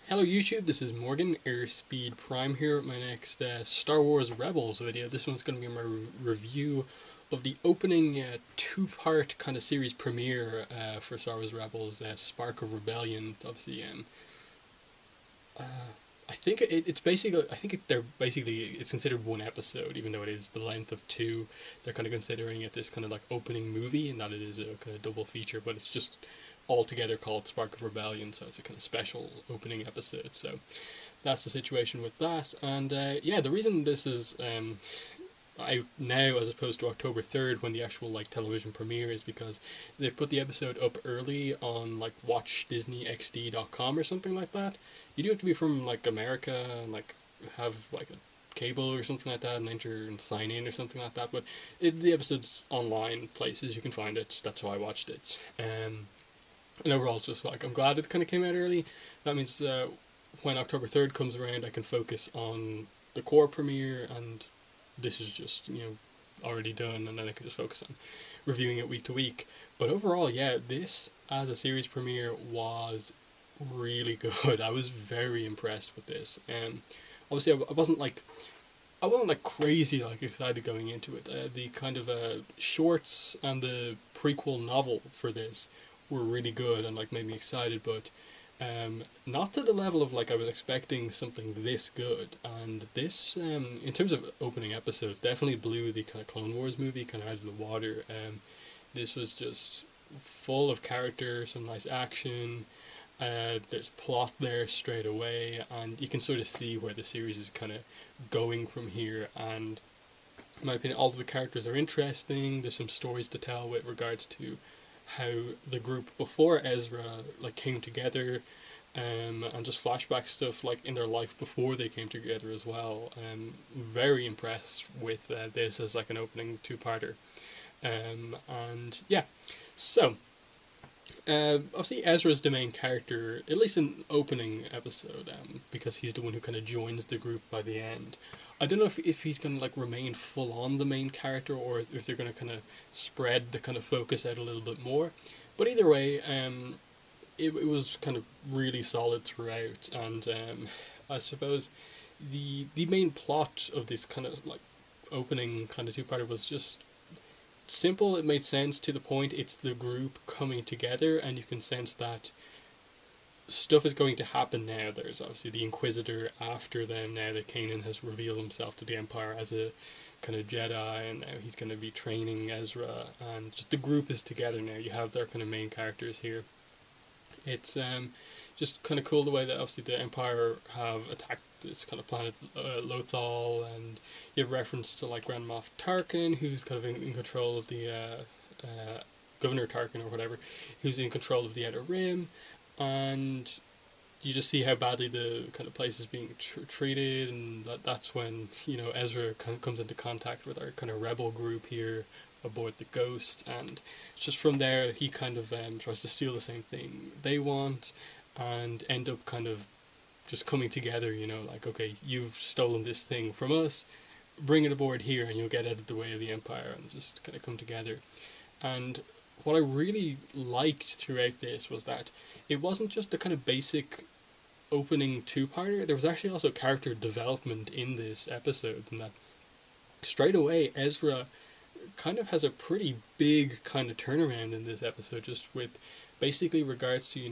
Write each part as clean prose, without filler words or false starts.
Hello YouTube, this is Morgan, Airspeed Prime here with my next Star Wars Rebels video. This one's going to be my review of the opening two-part kind of series premiere for Star Wars Rebels, Spark of Rebellion. It's obviously, uh, I think it's basically, it's considered one episode, even though it is the length of two. They're kind of considering it this kind of like opening movie, and that it is a kind of double feature, but it's just all together called Spark of Rebellion, so it's a kind of special opening episode. So that's the situation with that. And yeah, the reason this is out now as opposed to October 3rd when the actual like television premiere is because they put the episode up early on like watchdisneyxd.com or something like that. You do have to be from like America and like have like a cable or something like that and enter and sign in or something like that, but the episode's online places, you can find it. That's how I watched it. And overall, it's just like I'm glad it kind of came out early. That means when October 3rd comes around, I can focus on the core premiere, and this is just already done, and then I can just focus on reviewing it week to week. But overall, yeah, this as a series premiere was really good. I was very impressed with this, and obviously I wasn't like crazy like excited going into it. The kind of shorts and the prequel novel for this were really good and like made me excited, but not to the level of like I was expecting something this good. And this, in terms of opening episodes, definitely blew the kind of Clone Wars movie kind of out of the water. This was just full of character, some nice action. There's plot there straight away, and you can sort of see where the series is kind of going from here. And in my opinion, all of the characters are interesting. There's some stories to tell with regards to how the group before Ezra like came together, and just flashback stuff like in their life before they came together as well. Very impressed with this as like an opening two-parter, and yeah, so. Obviously, Ezra's the main character, at least in opening episode, because he's the one who kind of joins the group by the end. I don't know if he's going to like remain full on the main character, or if they're going to kind of spread the kind of focus out a little bit more. But either way, it was kind of really solid throughout, and I suppose the main plot of this kind of like opening kind of two-parter was just simple. It made sense to the point. It's the group coming together, and you can sense that stuff is going to happen now. There's obviously the Inquisitor after them now that Kanan has revealed himself to the Empire as a kind of Jedi, and now he's going to be training Ezra, and just the group is together now. You have their kind of main characters here. It's just kind of cool the way that obviously the Empire have attacked this kind of planet Lothal, and you have reference to like Grand Moff Tarkin, who's kind of in control of the Governor Tarkin or whatever, who's in control of the Outer Rim, and you just see how badly the kind of place is being treated, and that's when Ezra kind of comes into contact with our kind of rebel group here aboard the Ghost, and just from there he kind of tries to steal the same thing they want, and end up kind of just coming together. Like, okay, you've stolen this thing from us, bring it aboard here, and you'll get out of the way of the Empire, and just kind of come together. And what I really liked throughout this was that it wasn't just the kind of basic opening two-parter. There was actually also character development in this episode, and that straight away Ezra kind of has a pretty big kind of turnaround in this episode, just with basically regards to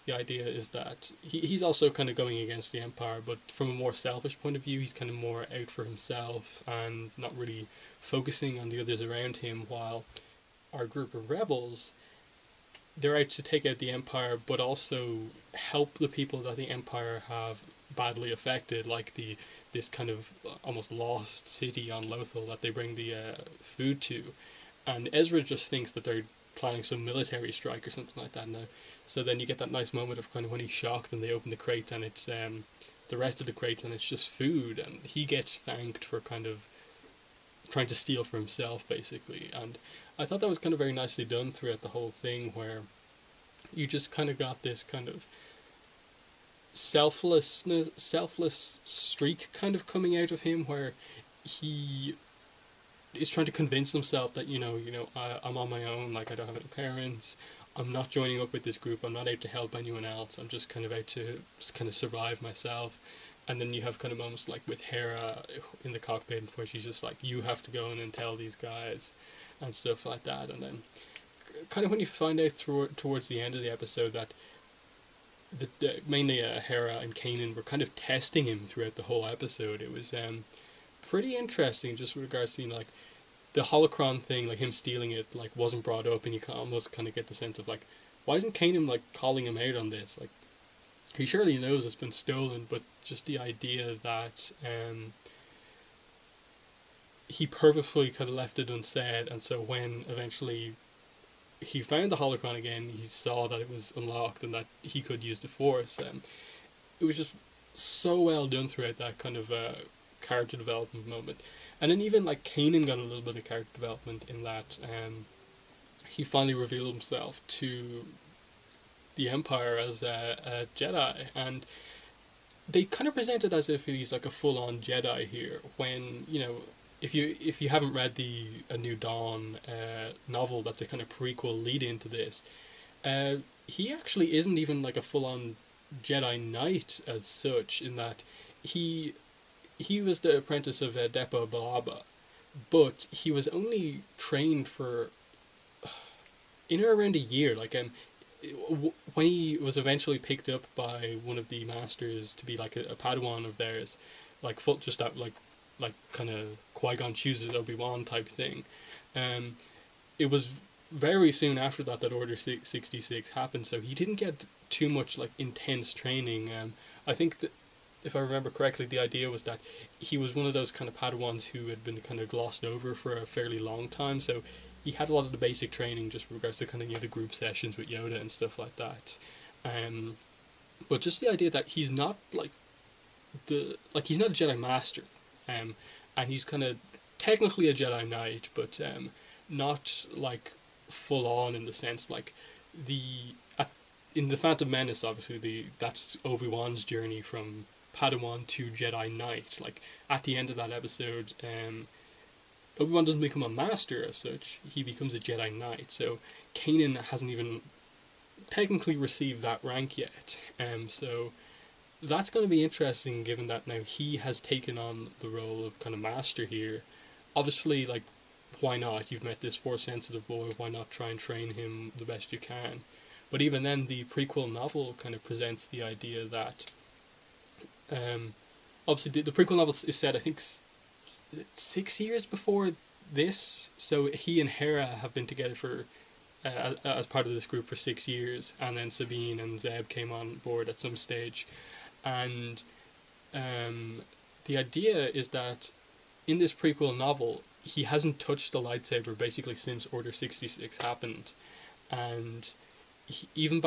the idea is that he's also kind of going against the Empire, but from a more selfish point of view. He's kind of more out for himself and not really focusing on the others around him, while our group of rebels, they're out to take out the Empire, but also help the people that the Empire have badly affected, like this kind of almost lost city on Lothal that they bring the food to. And Ezra just thinks that they're planning some military strike or something like that now. So then you get that nice moment of kind of when he's shocked and they open the crate, and it's the rest of the crate, and it's just food, and he gets thanked for kind of trying to steal for himself basically. And I thought that was kind of very nicely done throughout the whole thing, where you just kind of got this kind of selfless streak kind of coming out of him, where he is trying to convince himself that I'm on my own. Like, I don't have any parents. I'm not joining up with this group. I'm not out to help anyone else. I'm just kind of out to just kind of survive myself. And then you have kind of moments like with Hera in the cockpit where she's just like, you have to go in and tell these guys and stuff like that. And then kind of when you find out towards the end of the episode that mainly Hera and Kanan were kind of testing him throughout the whole episode. It was pretty interesting, just with regards to, you know, like the holocron thing, like him stealing it, like wasn't brought up, and you can almost kind of get the sense of like, why isn't Kanan like calling him out on this? Like, he surely knows it's been stolen, but just the idea that he purposefully kind of left it unsaid, and so when eventually he found the holocron again, he saw that it was unlocked and that he could use the Force. It was just so well done throughout that kind of character development moment. And then even like Kanan got a little bit of character development in that he finally revealed himself to the Empire as a Jedi, and they kind of present it as if he's like a full-on Jedi here. When, you know, if you haven't read the A New Dawn novel, that's a kind of prequel lead into this. He actually isn't even like a full-on Jedi Knight as such, in that he was the apprentice of Depa Billaba, but he was only trained for in or around a year. Like when he was eventually picked up by one of the masters to be like a Padawan of theirs, like full just that like kind of Qui-Gon chooses Obi-Wan type thing. It was very soon after that that Order 66 happened, so he didn't get too much like intense training. I think that if I remember correctly, the idea was that he was one of those kind of Padawans who had been kind of glossed over for a fairly long time, so he had a lot of the basic training just with regards to kind of, you know, the group sessions with Yoda and stuff like that. But just the idea that he's not like he's not a Jedi Master, and he's kind of technically a Jedi Knight, but not like full on in the sense like in the Phantom Menace, obviously that's Obi-Wan's journey from Padawan to Jedi Knight. Like at the end of that episode, Obi-Wan doesn't become a master as such; he becomes a Jedi Knight. So Kanan hasn't even technically received that rank yet. So that's going to be interesting, given that now he has taken on the role of kind of master here. Obviously, like, why not? You've met this Force sensitive boy. Why not try and train him the best you can? But even then, the prequel novel kind of presents the idea that, obviously, the prequel novel is set, I think, 6 years before this. So he and Hera have been together for, as part of this group for 6 years, and then Sabine and Zeb came on board at some stage, and the idea is that in this prequel novel, he hasn't touched the lightsaber basically since Order 66 happened, and even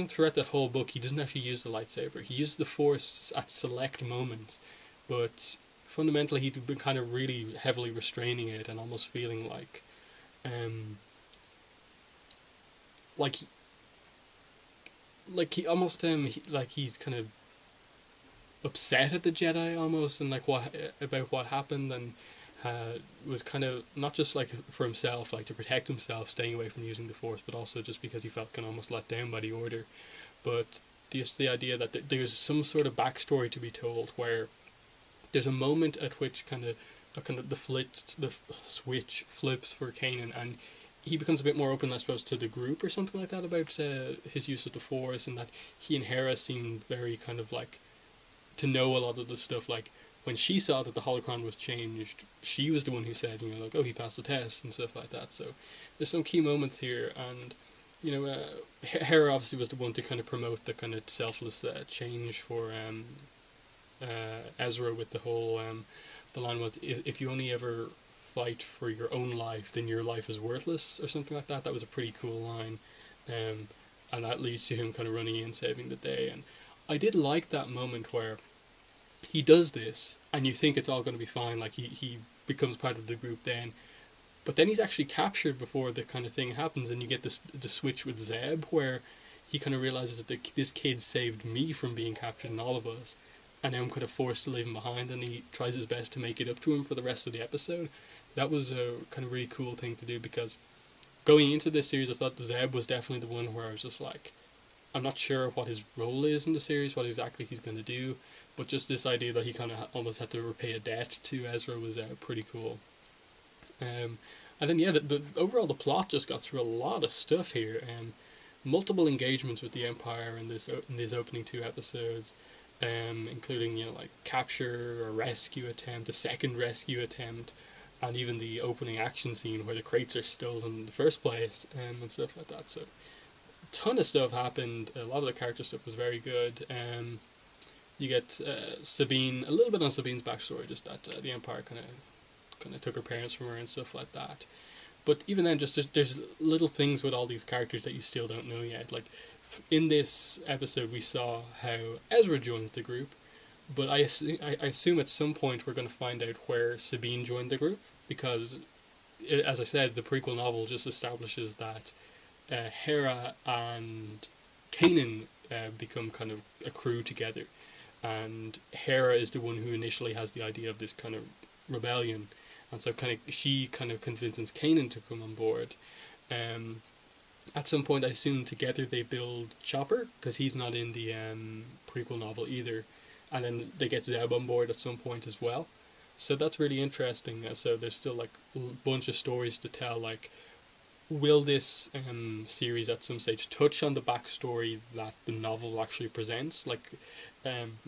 throughout that whole book, he doesn't actually use the lightsaber. He uses the Force at select moments, but fundamentally he'd been kind of really heavily restraining it and almost feeling like he almost like he's kind of upset at the Jedi almost, and like what happened, and was kind of not just like for himself, like to protect himself, staying away from using the Force, but also just because he felt kind of almost let down by the Order. But the idea that there's some sort of backstory to be told, where there's a moment at which kind of the switch flips for Kanan, and he becomes a bit more open, I suppose, to the group or something like that about his use of the Force, and that he and Hera seemed very kind of like to know a lot of the stuff. Like when she saw that the holocron was changed, she was the one who said, you know, like, oh, he passed the test and stuff like that. So there's some key moments here, and you know, Hera obviously was the one to kind of promote the kind of selfless change for Ezra, with the whole the line was, if you only ever fight for your own life, then your life is worthless, or something like that. That was a pretty cool line, and that leads to him kind of running in, saving the day. And I did like that moment where he does this, and you think it's all going to be fine, like he becomes part of the group then, but then he's actually captured before the kind of thing happens, and you get the switch with Zeb, where he kind of realizes that this kid saved me from being captured and all of us, and now I'm kind of forced to leave him behind, and he tries his best to make it up to him for the rest of the episode. That was a kind of really cool thing to do, because going into this series, I thought Zeb was definitely the one where I was just like, I'm not sure what his role is in the series, what exactly he's going to do, but just this idea that he kind of almost had to repay a debt to Ezra was pretty cool. Um, and then yeah, the overall the plot just got through a lot of stuff here. Multiple engagements with the Empire in these opening two episodes, including like capture, a rescue attempt, a second rescue attempt, and even the opening action scene where the crates are stolen in the first place, and stuff like that. So ton of stuff happened. A lot of the character stuff was very good. You get Sabine, a little bit on Sabine's backstory, just that the Empire kind of took her parents from her and stuff like that. But even then, just there's little things with all these characters that you still don't know yet. Like in this episode, we saw how Ezra joins the group, but I assume at some point we're going to find out where Sabine joined the group because, as I said, the prequel novel just establishes that Hera and Kanan become kind of a crew together, and Hera is the one who initially has the idea of this kind of rebellion, and so she kind of convinces Kanan to come on board. At some point, I assume together they build Chopper because he's not in the prequel novel either, and then they get Zeb on board at some point as well. So that's really interesting. So there's still like a bunch of stories to tell. Like, will this series at some stage touch on the backstory that the novel actually presents? Like, um,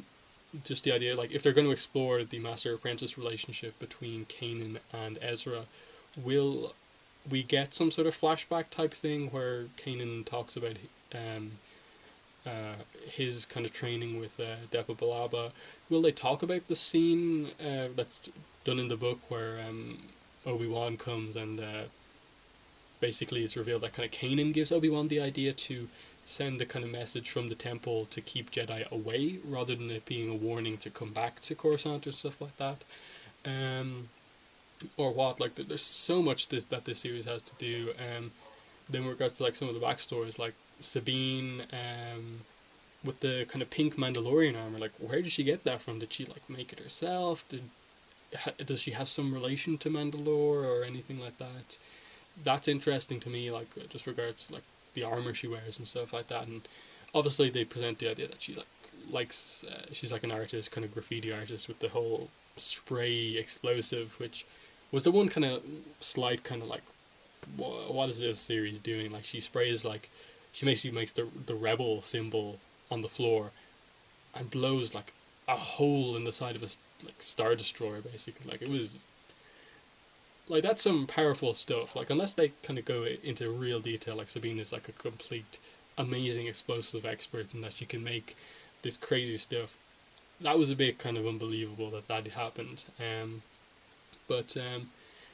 just the idea, like, if they're going to explore the master apprentice relationship between Kanan and Ezra, will we get some sort of flashback type thing where Kanan talks about um, his kind of training with Depa Billaba? Will they talk about the scene that's done in the book where Obi-Wan comes and basically it's revealed that kind of Kanan gives Obi-Wan the idea to send the kind of message from the temple to keep Jedi away rather than it being a warning to come back to Coruscant or stuff like that? Or what? Like, there's so much that this series has to do. Then in regards to like some of the backstories, like Sabine, with the kind of pink Mandalorian armor, like where did she get that from? Did she like make it herself? Does she have some relation to Mandalore or anything like that? That's interesting to me. Like just regards to, like the armor she wears and stuff like that. And obviously they present the idea that she likes she's like an artist, kind of graffiti artist with the whole spray explosive, which was the one kind of slight kind of like what is this series doing? Like she sprays like she basically makes the rebel symbol on the floor and blows like a hole in the side of a like star destroyer basically. Like it was like that's some powerful stuff. Like unless they kind of go into real detail, like Sabine is like a complete amazing explosive expert and that she can make this crazy stuff. That was a bit kind of unbelievable that happened. But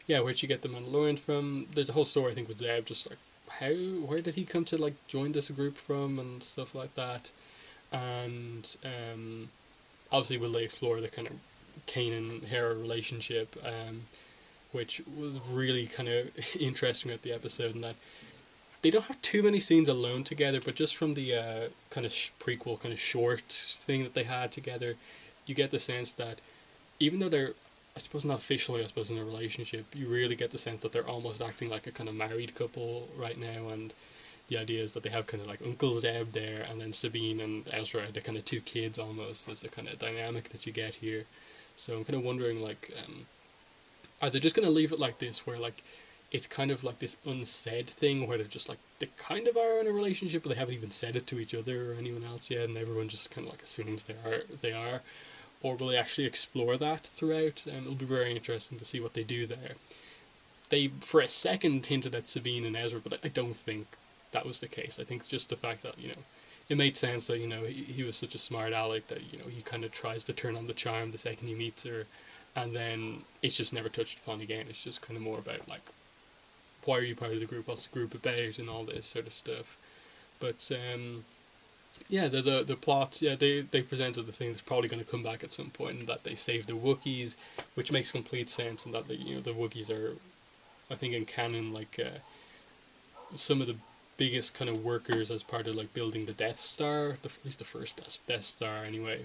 yeah, where'd she get the Mandalorian from? There's a whole story I think with Zeb, just like where did he come to like join this group from and stuff like that. And obviously will they explore the kind of Kanan Hera relationship, which was really kind of interesting at the episode, and that they don't have too many scenes alone together, but just from the kind of prequel kind of short thing that they had together, you get the sense that even though they're, I suppose not officially, I suppose in a relationship, you really get the sense that they're almost acting like a kind of married couple right now, and the idea is that they have kind of like Uncle Zeb there, and then Sabine and Ezra, the kind of two kids almost. There's a kind of dynamic that you get here. So I'm kind of wondering, like, are they just going to leave it like this, where like it's kind of like this unsaid thing where they're just like they kind of are in a relationship, but they haven't even said it to each other or anyone else yet, and everyone just kind of like assumes they are, or will they actually explore that throughout? And it'll be very interesting to see what they do there. They for a second hinted at Sabine and Ezra, but I don't think that was the case. I think just the fact that it made sense that he was such a smart aleck that he kind of tries to turn on the charm the second he meets her, and then it's just never touched upon again. It's just kind of more about like, why are you part of the group? What's the group about? And all this sort of stuff. But yeah, the plot. Yeah, they presented the thing that's probably going to come back at some point, and that they saved the Wookiees, which makes complete sense, and that the Wookiees are, I think in canon, like some of the biggest kind of workers as part of like building the Death Star, at least the first Death Star anyway.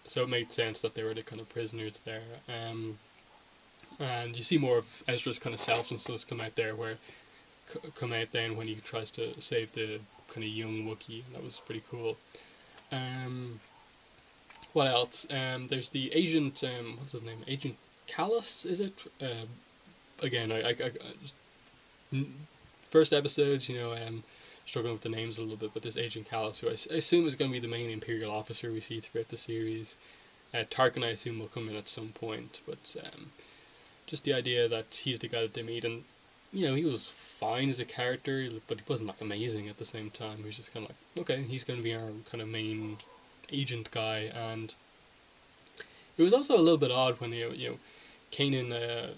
So it made sense that they were the kind of prisoners there. And you see more of Ezra's kind of self and stuff come out there, where come out then when he tries to save the kind of young Wookiee, and that was pretty cool. Um, what else? There's the agent. What's his name? Agent Callus, is it? Again, first episodes, struggling with the names a little bit, but this Agent Callus, who I assume is going to be the main Imperial officer we see throughout the series. Tarkin, I assume, will come in at some point, but just the idea that he's the guy that they meet, and he was fine as a character, but he wasn't like amazing at the same time. He was just kind of like, okay, he's going to be our kind of main agent guy, and it was also a little bit odd when Kanan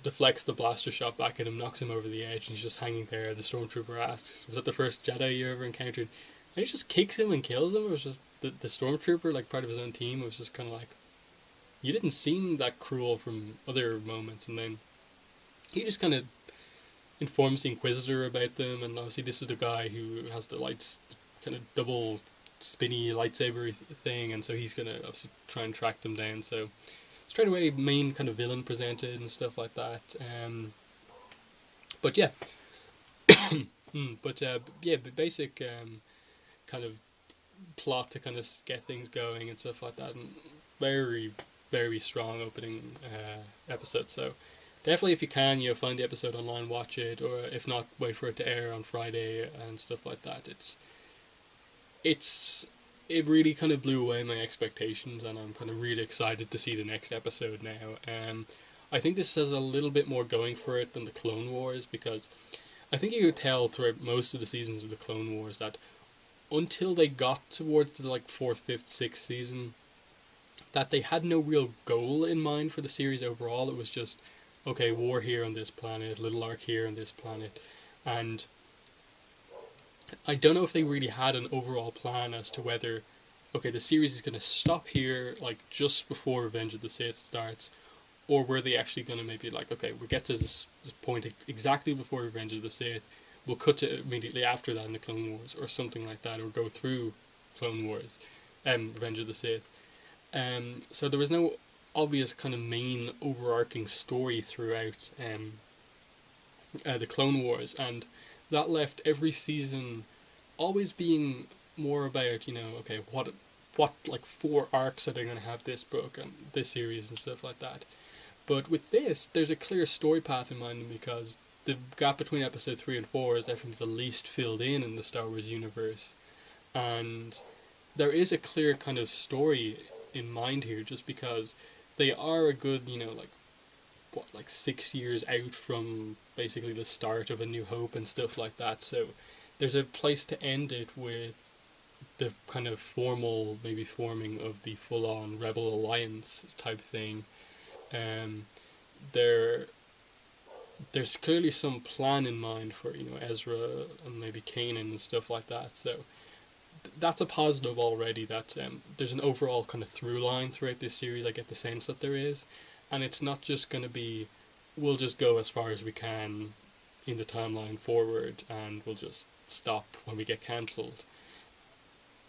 deflects the blaster shot back at him, knocks him over the edge, and he's just hanging there. The stormtrooper asks, "Was that the first Jedi you ever encountered?" And he just kicks him and kills him. It was just the stormtrooper, like part of his own team. It was just kind of like, you didn't seem that cruel from other moments, and then he just kind of informs the Inquisitor about them, and obviously this is the guy who has the lights, kind of double spinny lightsaber thing, and so he's gonna obviously try and track them down. So straight away, main kind of villain presented and stuff like that. But yeah, but basic kind of plot to kind of get things going and stuff like that, and very very strong opening episode. So definitely, if you can, find the episode online, watch it, or if not, wait for it to air on Friday and stuff like that. It really kind of blew away my expectations, and I'm kind of really excited to see the next episode now. I think this has a little bit more going for it than the Clone Wars, because I think you could tell throughout most of the seasons of the Clone Wars that until they got towards the like 4th, 5th, 6th season, that they had no real goal in mind for the series overall. It was just, okay, war here on this planet, little arc here on this planet, and I don't know if they really had an overall plan as to whether, okay, the series is going to stop here, like just before Revenge of the Sith starts, or were they actually going to maybe like, okay, we get to this point exactly before Revenge of the Sith, we'll cut to immediately after that in the Clone Wars, or something like that, or go through Clone Wars, Revenge of the Sith. So there was no obvious kind of main overarching story throughout the Clone Wars, and that left every season always being more about, okay, what like 4 arcs are they going to have this book and this series and stuff like that. But with this, there's a clear story path in mind, because the gap between episode 3 and 4 is definitely the least filled in the Star Wars universe, and there is a clear kind of story in mind here, just because they are a good, like 6 years out from basically the start of A New Hope and stuff like that. So there's a place to end it with the kind of formal, maybe forming of the full-on Rebel Alliance type thing. There's clearly some plan in mind for Ezra and maybe Kanan and stuff like that. So that's a positive already. That there's an overall kind of through line throughout this series. I get the sense that there is, and it's not just going to be, we'll just go as far as we can in the timeline forward, and we'll just stop when we get cancelled.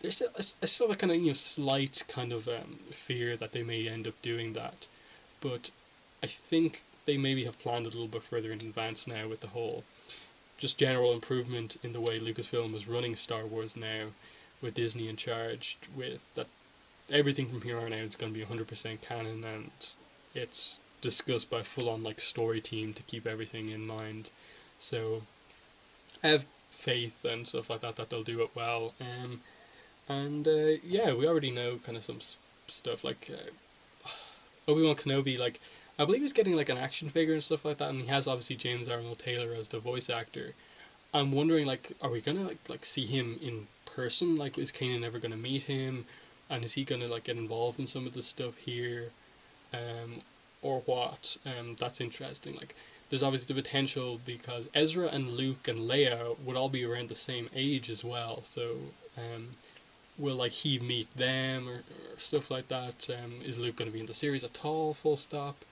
There's still a kind of slight kind of fear that they may end up doing that, but I think they maybe have planned a little bit further in advance now with the whole just general improvement in the way Lucasfilm is running Star Wars now, with Disney in charge, with that everything from here on out is going to be 100% canon, and it's discussed by a full-on like story team to keep everything in mind. So I have faith and stuff like that they'll do it well. Yeah, we already know kind of some stuff like Obi-Wan Kenobi, like I believe he's getting like an action figure and stuff like that, and he has obviously James Arnold Taylor as the voice actor. I'm wondering, like, are we gonna like see him in person? Like, is Kanan ever gonna meet him, and is he gonna like get involved in some of the stuff here, or what? That's interesting. Like, there's obviously the potential, because Ezra and Luke and Leia would all be around the same age as well. So, will like he meet them or stuff like that? Is Luke gonna be in the series at all? Full stop.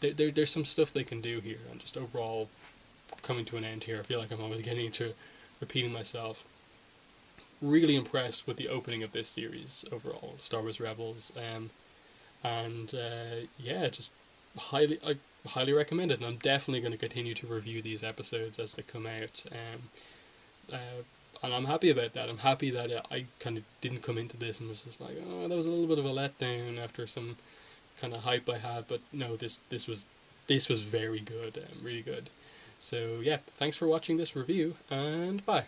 There's some stuff they can do here, and just overall coming to an end here. I feel like I'm always getting into repeating myself. Really impressed with the opening of this series overall, Star Wars Rebels, and yeah, just highly. highly recommend it, and I'm definitely going to continue to review these episodes as they come out. And I'm happy about that. I'm happy that I kind of didn't come into this and was just like, oh, that was a little bit of a letdown after some kind of hype I had. But no, this was very good, really good. So yeah, thanks for watching this review, and bye.